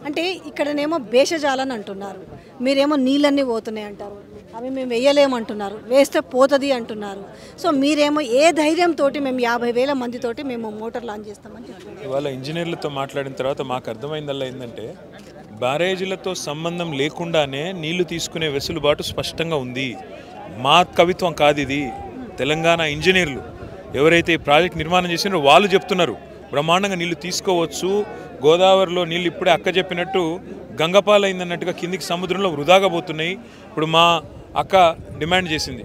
అంటే ఇక్కడనేమో భేషజాలని అంటున్నారు, మీరేమో నీళ్ళన్నీ పోతున్నాయి అంటారు, అవి మేము వేయలేమంటున్నారు, వేస్తే పోతుంది అంటున్నారు. సో మీరేమో ఏ ధైర్యంతో మేము 50,000 మందితోటి మేము మోటార్ లాంచ్ చేస్తామని చెప్తున్నారు. ఇవాళ ఇంజనీర్లతో మాట్లాడిన తర్వాత మాకు అర్థమైందల్లా ఏంటంటే బ్యారేజీలతో సంబంధం లేకుండానే నీళ్లు తీసుకునే వెసులుబాటు స్పష్టంగా ఉంది. మా కవిత్వం కాదు ఇది. తెలంగాణ ఇంజనీర్లు ఎవరైతే ఈ ప్రాజెక్ట్ నిర్మాణం చేసినారో వాళ్ళు చెప్తున్నారు బ్రహ్మాండంగా నీళ్లు తీసుకోవచ్చు. గోదావరిలో నీళ్ళు ఇప్పుడే అక్క చెప్పినట్టు గంగపాలైందన్నట్టుగా కిందికి సముద్రంలో వృధాగా పోతున్నాయి. ఇప్పుడు మా అక్క డిమాండ్ చేసింది,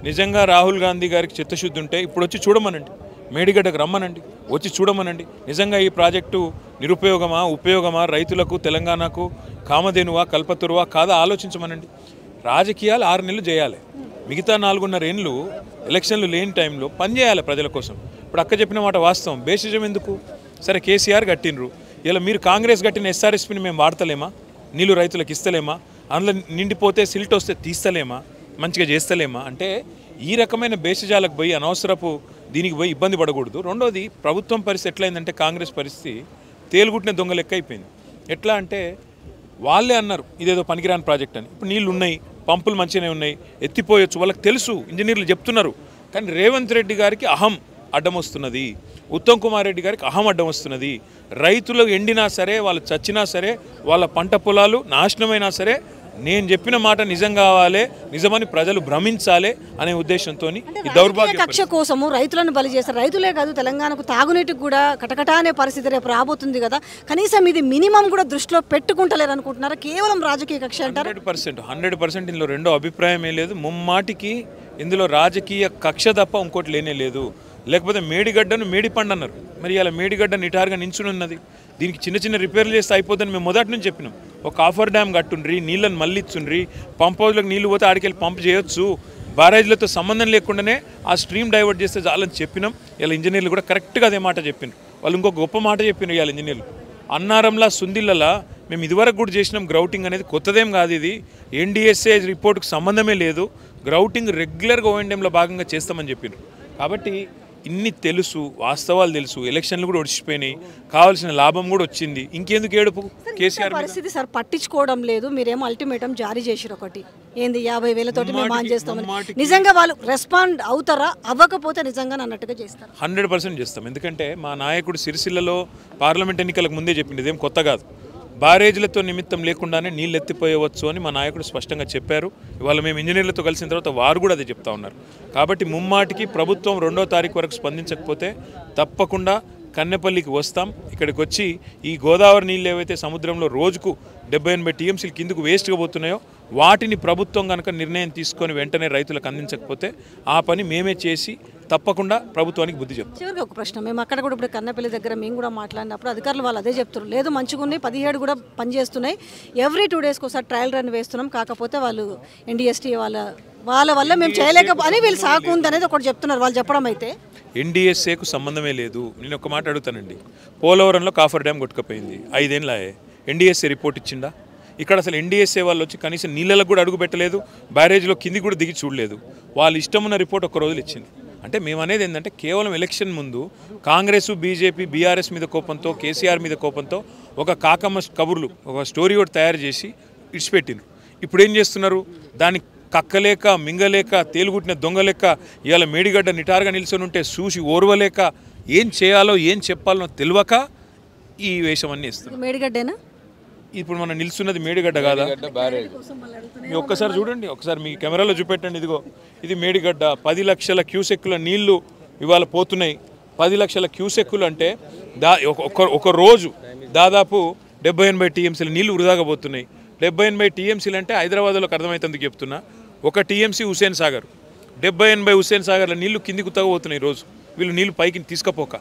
నిజంగా రాహుల్ గాంధీ గారికి చిత్తశుద్ధి ఉంటే ఇప్పుడు వచ్చి చూడమనండి, మేడిగడ్డకు రమ్మనండి, వచ్చి చూడమనండి. నిజంగా ఈ ప్రాజెక్టు నిరుపయోగమా ఉపయోగమా, రైతులకు తెలంగాణకు కామధేనువా కల్పతురువా కాదా ఆలోచించమనండి. రాజకీయాలు 6 నెలలు చేయాలి, మిగతా 4.5 ఏళ్ళు ఎలక్షన్లు లేని టైంలో పనిచేయాలి ప్రజల కోసం. ఇప్పుడు అక్క చెప్పిన మాట వాస్తవం. బేసిజం ఎందుకు? సరే కేసీఆర్ కట్టినరు, ఇలా మీరు కాంగ్రెస్ కట్టిన ఎస్ఆర్ఎస్పీని మేము వాడతలేమా? నీళ్ళు రైతులకు ఇస్తలేమా? అందులో నిండిపోతే సిల్ట్ వస్తే తీస్తలేమా? మంచిగా చేస్తలేమా? అంటే ఈ రకమైన బేసిజాలకు పోయి అనవసరపు దీనికి పోయి ఇబ్బంది పడకూడదు. రెండోది, ప్రభుత్వం పరిస్థితి ఎట్లయిందంటే కాంగ్రెస్ పరిస్థితి తేలుగుట్టిన దొంగ లెక్క అయిపోయింది. ఎట్లా అంటే వాళ్ళే అన్నారు ఇదేదో పనికిరాని ప్రాజెక్ట్ అని. ఇప్పుడు నీళ్ళు ఉన్నాయి, పంపులు మంచిగానే ఉన్నాయి, ఎత్తిపోయొచ్చు, వాళ్ళకి తెలుసు, ఇంజనీర్లు చెప్తున్నారు. కానీ రేవంత్ రెడ్డి గారికి అహం అడ్డం వస్తున్నది, ఉత్తమ్ కుమార్ రెడ్డి గారికి అహం అడ్డం వస్తున్నది. రైతులు ఎండినా సరే, వాళ్ళు చచ్చినా సరే, వాళ్ళ పంట పొలాలు నాశనమైనా సరే, నేను చెప్పిన మాట నిజం కావాలి, నిజమని ప్రజలు భ్రమించాలి అనే ఉద్దేశంతో ఈ దౌర్భాగ్య కక్ష కోసము రైతులను బలి చేస్తారు. రైతులే కాదు, తెలంగాణకు తాగునీటికి కూడా కటకటా అనే పరిస్థితి రేపు రాబోతుంది కదా. కనీసం ఇది మినిమం కూడా దృష్టిలో పెట్టుకుంటలేరు అనుకుంటున్నారా? కేవలం రాజకీయ కక్ష అంటారు. 100% ఇందులో రెండో అభిప్రాయం లేదు. ముమ్మాటికి ఇందులో రాజకీయ కక్ష తప్ప ఇంకోటి లేనే లేదు. లేకపోతే మేడిగడ్డను మేడిపండు అన్నారు, మరి ఇలా మేడిగడ్డ నిటారుగా నించుని ఉన్నది. దీనికి చిన్న చిన్న రిపేర్లు చేస్తే అయిపోతుందని మేము మొదటి నుంచి చెప్పినాం. ఒక కాఫర్ డ్యామ్ కట్టుండ్రి, నీళ్ళని మళ్ళీ ఇచ్చుండ్రి, పంప్ హౌస్లోకి నీళ్ళు పోతే ఆడికెళ్ళి పంప్ చేయొచ్చు, బ్యారేజ్లతో సంబంధం లేకుండానే ఆ స్ట్రీమ్ డైవర్ట్ చేస్తే చాలని చెప్పినాం. ఇలా ఇంజనీర్లు కూడా కరెక్ట్గా అదే మాట చెప్పినారు. వాళ్ళు ఇంకో గొప్ప మాట చెప్పినారు ఇవాళ ఇంజనీర్లు. అన్నారంలా సుందిళ్ళలా మేము ఇదివరకు కూడా చేసినాం. గ్రౌటింగ్ అనేది కొత్తదేం కాదు, ఇది ఎన్డీఎస్ఏ రిపోర్టుకు సంబంధమే లేదు. గ్రౌటింగ్ రెగ్యులర్గా ఓఎన్డీఎంలో భాగంగా చేస్తామని చెప్పినారు. కాబట్టి ఇన్ని తెలుసు, వాస్తవాలు తెలుసు, ఎలక్షన్లు కూడా ఒడిచిపోయినాయి, కావాల్సిన లాభం కూడా వచ్చింది. ఇంకెందుకు ఏడుపు? కేసీఆర్ పరిస్థితి సార్ పట్టించుకోవడం లేదు. మీరేమో అల్టిమేటం జారీ చేసిరు, ఒకటి ఏంది 50,000 తోటి మేము ఆన్ చేస్తామని. నిజంగా వాళ్ళు రెస్పాండ్ అవుతారా? అవ్వకపోతే నిజంగా అన్నట్టుగా చేస్తారు. 100% చేస్తాం. ఎందుకంటే మా నాయకుడు సిరిసిల్లలో పార్లమెంట్ ఎన్నికలకు ముందే చెప్పింది, ఇదేం కొత్త కాదు. బ్యారేజ్లతో నిమిత్తం లేకుండానే నీళ్ళు ఎత్తిపోయవచ్చు అని మా నాయకుడు స్పష్టంగా చెప్పారు. ఇవాళ మేము ఇంజనీర్లతో కలిసిన తర్వాత వారు కూడా అదే చెప్తా ఉన్నారు. కాబట్టి ముమ్మాటికి ప్రభుత్వం 2వ తారీఖు వరకు స్పందించకపోతే తప్పకుండా కన్నెపల్లికి వస్తాం. ఇక్కడికి వచ్చి ఈ గోదావరి నీళ్ళు ఏవైతే సముద్రంలో రోజుకు 70-80 టీఎంసీలు కిందకు వేస్ట్గా పోతున్నాయో వాటిని ప్రభుత్వం కనుక నిర్ణయం తీసుకొని వెంటనే రైతులకు అందించకపోతే ఆ పని మేమే చేసి తప్పకుండా ప్రభుత్వానికి బుద్ధి చెప్తాం. చివరికి ఒక ప్రశ్న, మేము అక్కడ కూడా ఇప్పుడు కన్నపల్లి దగ్గర మేము కూడా మాట్లాడినప్పుడు అధికారులు వాళ్ళు అదే చెప్తారు, లేదు మంచిగా ఉన్నాయి, 17 కూడా పనిచేస్తున్నాయి, ఎవ్రీ 2 డేస్కి ఒకసారి ట్రయల్ రన్ వేస్తున్నాం, కాకపోతే వాళ్ళు ఎన్డీఎస్టీ వాళ్ళ వల్ల మేము చేయలేకపోతే వీళ్ళు సాకు ఉంది అనేది ఒకటి చెప్తున్నారు వాళ్ళు చెప్పడం. అయితే ఎన్డీఎస్ఏకు సంబంధమే లేదు. నేను ఒక మాట అడుగుతానండి, పోలవరంలో కాఫర్ డ్యామ్ కొట్టుకుపోయింది, 5 ఏళ్ళే. ఎన్డీఎస్ఏ రిపోర్ట్ ఇచ్చిందా? ఇక్కడ అసలు ఎన్డీఎస్ఏ వాళ్ళు వచ్చి కనీసం నీళ్ళలకు కూడా అడుగు పెట్టలేదు, బ్యారేజ్లో కింది కూడా దిగి చూడలేదు. వాళ్ళు ఇష్టమున్న రిపోర్ట్ ఒక్క రోజులు ఇచ్చింది. అంటే మేము అనేది ఏంటంటే కేవలం ఎలక్షన్ ముందు కాంగ్రెస్, బీజేపీ, బీఆర్ఎస్ మీద కోపంతో, కేసీఆర్ మీద కోపంతో ఒక కాకమ్మ కబుర్లు, ఒక స్టోరీ ఒకటి తయారు చేసి ఇడిచిపెట్టిండ్రు. ఇప్పుడు ఏం చేస్తున్నారు? దాన్ని కక్కలేక మింగలేక తేలుగుట్టిన దొంగ లెక్క ఇవాళ మేడిగడ్డ నిటారుగా నిల్చొని ఉంటే చూసి ఓర్వలేక ఏం చేయాలో ఏం చెప్పాలో తెలియక ఈ వేషం అన్నీ ఇస్తున్నారు. మేడిగడ్డేనా ఇప్పుడు మనం నిల్చున్నది? మేడిగడ్డ కాదా? మీరు ఒక్కసారి చూడండి, ఒకసారి మీ కెమెరాలో చూపెట్టండి. ఇదిగో ఇది మేడిగడ్డ. 10 లక్షల క్యూసెక్కుల నీళ్లు ఇవాళ పోతున్నాయి. 10 లక్షల క్యూసెక్కులు అంటే ఒక రోజు దాదాపు 70-80 టీఎంసీల నీళ్లు వృధాగా పోతున్నాయి. 70-80 టీఎంసీలు అంటే హైదరాబాద్లోకి అర్థమవుతుంది చెప్తున్నా. ఒక టీఎంసీ హుస్సేన్ సాగర్, 70-80 హుస్సేన్ సాగర్ల నీళ్లు కిందికి తగ్గబోతున్నాయి రోజు. వీళ్ళు నీళ్లు పైకి తీసుకపోక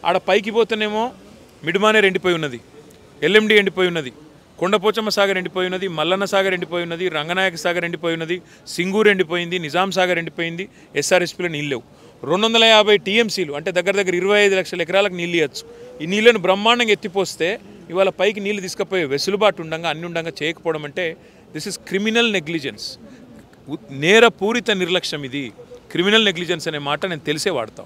ఆడ పైకి పోతేనేమో మిడ్మానేర్ ఎండిపోయి ఉన్నది, ఎల్ఎండి ఎండిపోయి ఉన్నది, కొండపోచమ్మ సాగర్ ఎండిపోయి ఉన్నది, మల్లన్న సాగర్ ఎండిపోయి ఉన్నది, రంగనాయక సాగర్ ఎండిపోయి ఉన్నది, సింగూరు ఎండిపోయింది, నిజాం సాగర్ ఎండిపోయింది. ఎస్ఆర్ఎస్పీలో నీళ్ళు లేవు. 250 టీఎంసీలు అంటే దగ్గర 25 లక్షల ఎకరాలకు నీళ్ళు ఇవ్వచ్చు. ఈ నీళ్ళను బ్రహ్మాండంగా ఎత్తిపోస్తే ఇవాళ పైకి నీళ్లు తీసుకుపోయే వెసులుబాటు ఉండగా అన్ని ఉండగా చేయకపోవడం అంటే దిస్ ఇస్ క్రిమినల్ నెగ్లిజెన్స్, నేరపూరిత నిర్లక్ష్యం. ఇది క్రిమినల్ నెగ్లిజెన్స్ అనే మాట నేను తెలిసే వాడతాం.